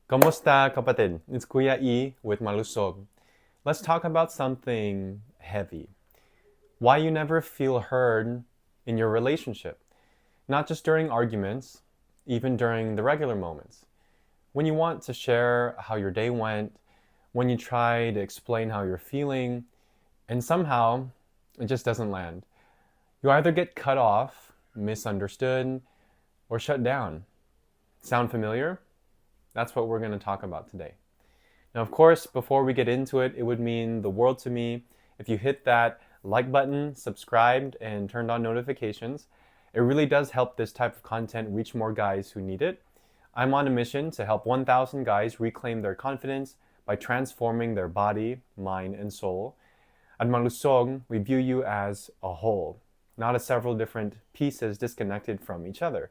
Kamusta, kapatid? It's Kuya E with Malusog. Let's talk about something heavy. Why you never feel heard in your relationship. Not just during arguments, even during the regular moments. When you want to share how your day went, when you try to explain how you're feeling, and somehow it just doesn't land. You either get cut off, misunderstood, or shut down. Sound familiar? That's what we're going to talk about today. Now, of course, before we get into it, it would mean the world to me if you hit that like button, subscribed, and turned on notifications. It really does help this type of content reach more guys who need it. I'm on a mission to help 1,000 guys reclaim their confidence by transforming their body, mind, and soul. At Malusog, we view you as a whole, not as several different pieces disconnected from each other.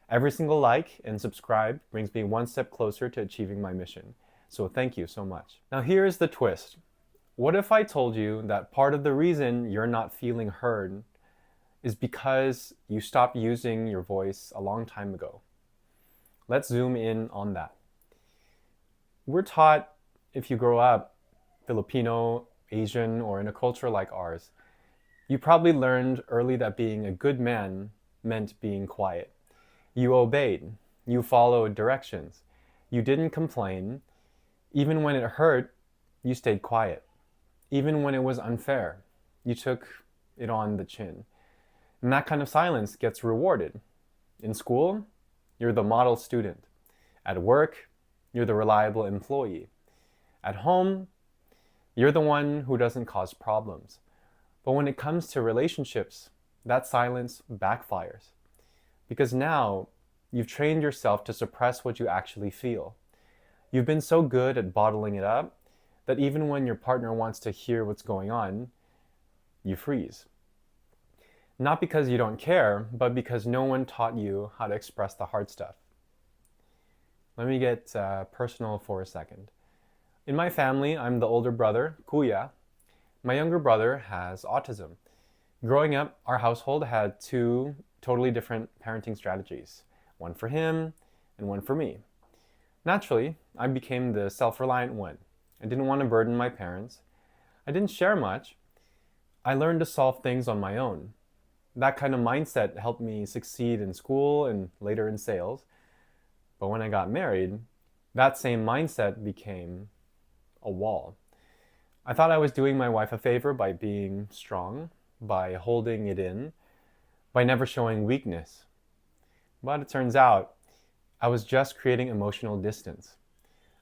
Every single like and subscribe brings me one step closer to achieving my mission. So thank you so much. Now here's the twist. What if I told you that part of the reason you're not feeling heard is because you stopped using your voice a long time ago? Let's zoom in on that. We're taught, if you grow up Filipino, Asian, or in a culture like ours, you probably learned early that being a good man meant being quiet. You obeyed. You followed directions. You didn't complain. Even when it hurt, you stayed quiet. Even when it was unfair, you took it on the chin. And that kind of silence gets rewarded. In school, you're the model student. At work, you're the reliable employee. At home, you're the one who doesn't cause problems. But when it comes to relationships, that silence backfires. Because now you've trained yourself to suppress what you actually feel. You've been so good at bottling it up that even when your partner wants to hear what's going on, you freeze. Not because you don't care, but because no one taught you how to express the hard stuff. Let me get personal for a second. In my family, I'm the older brother, Kuya. My younger brother has autism. Growing up, our household had two totally different parenting strategies, one for him and one for me. Naturally, I became the self-reliant one. I didn't want to burden my parents. I didn't share much. I learned to solve things on my own. That kind of mindset helped me succeed in school and later in sales. But when I got married, that same mindset became a wall. I thought I was doing my wife a favor by being strong, by holding it in, by never showing weakness. But it turns out I was just creating emotional distance.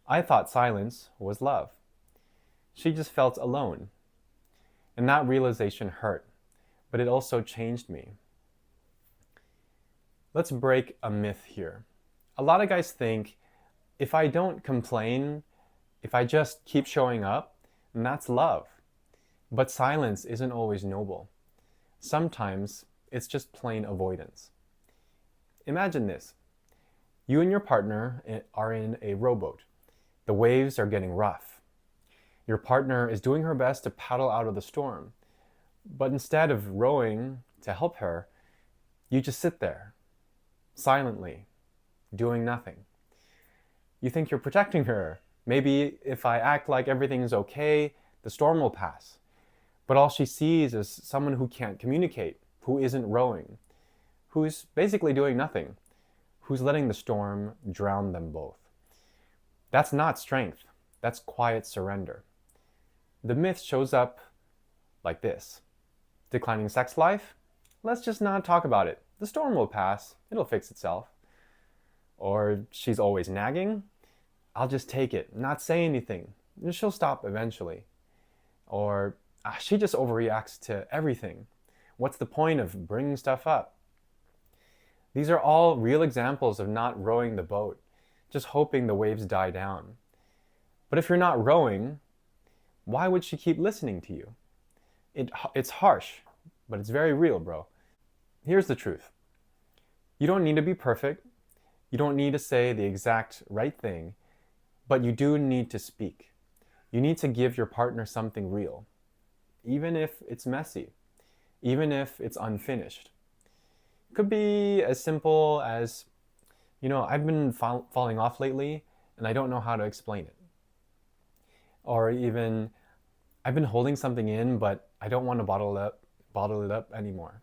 I thought silence was love. She just felt alone. And that realization hurt, but it also changed me. Let's break a myth here. A lot of guys think if I don't complain, if I just keep showing up, then that's love. But silence isn't always noble. Sometimes it's just plain avoidance. Imagine this. You and your partner are in a rowboat. The waves are getting rough. Your partner is doing her best to paddle out of the storm. But instead of rowing to help her, you just sit there, silently, doing nothing. You think you're protecting her. Maybe if I act like everything's okay, the storm will pass. But all she sees is someone who can't communicate, who isn't rowing, who's basically doing nothing, who's letting the storm drown them both. That's not strength, that's quiet surrender. The myth shows up like this. Declining sex life? Let's just not talk about it. The storm will pass, it'll fix itself. Or she's always nagging? I'll just take it, not say anything. She'll stop eventually. Or she just overreacts to everything. What's the point of bringing stuff up? These are all real examples of not rowing the boat, just hoping the waves die down. But if you're not rowing, why would she keep listening to you? It's harsh, but it's very real, bro. Here's the truth. You don't need to be perfect. You don't need to say the exact right thing, but you do need to speak. You need to give your partner something real, even if it's messy, even if it's unfinished. It could be as simple as, I've been falling off lately, and I don't know how to explain it. Or even, I've been holding something in, but I don't want to bottle it up anymore.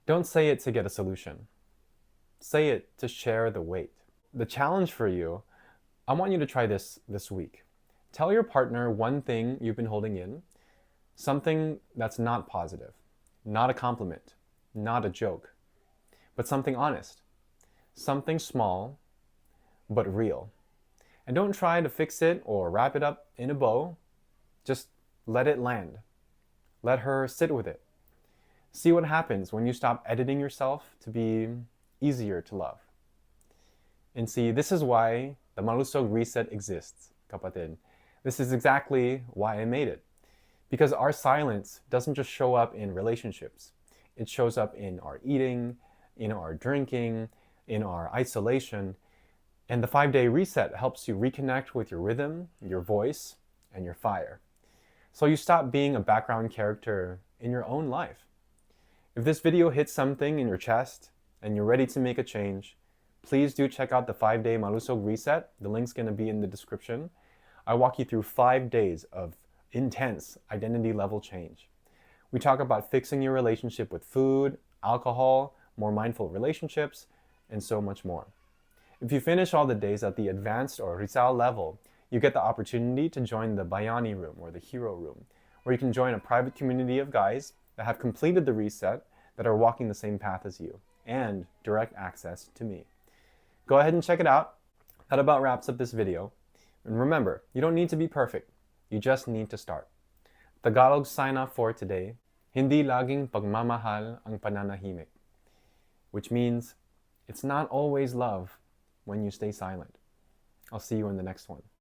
Don't say it to get a solution. Say it to share the weight. The challenge for you, I want you to try this week. Tell your partner one thing you've been holding in, something that's not positive, not a compliment, not a joke, but something honest, something small, but real. And don't try to fix it or wrap it up in a bow. Just let it land. Let her sit with it. See what happens when you stop editing yourself to be easier to love. And see, this is why the Malusog Reset exists, kapatid. This is exactly why I made it. Because our silence doesn't just show up in relationships. It shows up in our eating, in our drinking, in our isolation. And the 5-day reset helps you reconnect with your rhythm, your voice, and your fire. So you stop being a background character in your own life. If this video hits something in your chest and you're ready to make a change, please do check out the 5-day Malusog Reset. The link's going to be in the description. I walk you through 5 days of intense identity level change. We talk about fixing your relationship with food, alcohol, more mindful relationships, and so much more. If you finish all the days at the advanced or Rizal level, you get the opportunity to join the Bayani room or the hero room, where you can join a private community of guys that have completed the reset, that are walking the same path as you, and direct access to me. Go ahead and check it out. That about wraps up this video. And remember, you don't need to be perfect. You just need to start. Tagalog sign off for today, hindi laging pagmamahal ang pananahimik, which means it's not always love when you stay silent. I'll see you in the next one.